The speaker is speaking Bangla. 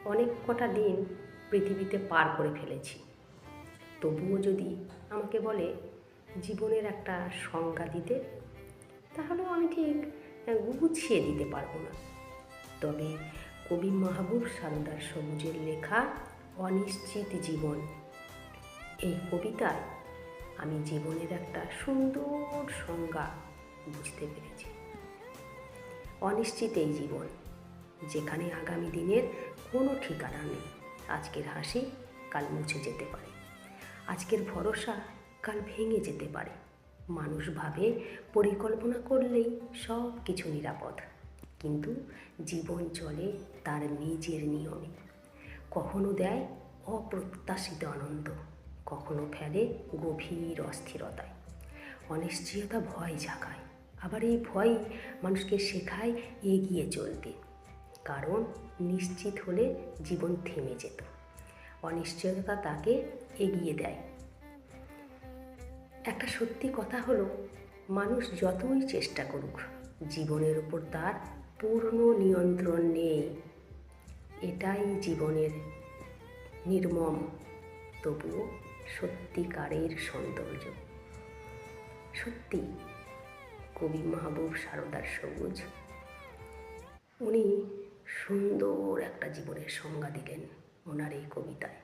অনেক কটা দিন পৃথিবীতে পার করে ফেলেছি। তবুও যদি আমাকে বলে জীবনের একটা সংজ্ঞা দিতে, তাহলেও আমি ঠিক গুছিয়ে দিতে পারবো না। তবে কবি মাহবুব সারদার সবুজের লেখা অনিশ্চিত জীবন, এই কবিতায় আমি জীবনের একটা সুন্দর সংজ্ঞা বুঝতে পেরেছি। অনিশ্চিত এই জীবন, যেখানে আগামী দিনের কোনো ঠিকানা নেই। আজকের হাসি কাল মুছে যেতে পারে, আজকের ভরসা কাল ভেঙে যেতে পারে। মানুষ ভাবে পরিকল্পনা করলেই সব কিছু নিরাপদ, কিন্তু জীবন চলে তার নিজের নিয়মে। কখনো দেয় অপ্রত্যাশিত আনন্দ, কখনো ফেলে গভীর অস্থিরতায়। অনিশ্চয়তা ভয় জাগায়, আবার এই ভয় মানুষকে শেখায় এগিয়ে চলতে। কারণ নিশ্চিত হলে জীবন থেমে যেত, অনিশ্চয়তা তাকে এগিয়ে দেয়। একটা সত্যি কথা হলো, মানুষ যতই চেষ্টা করুক, জীবনের উপর তার পূর্ণ নিয়ন্ত্রণ নেই। এটাই জীবনের নির্মম তবুও সত্যিকারের সৌন্দর্য। সত্যি কবি মাহবুব সারদার সবুজ, উনি সুন্দর একটা জীবনের সংজ্ঞা দিলেন ওনার এই কবিতায়।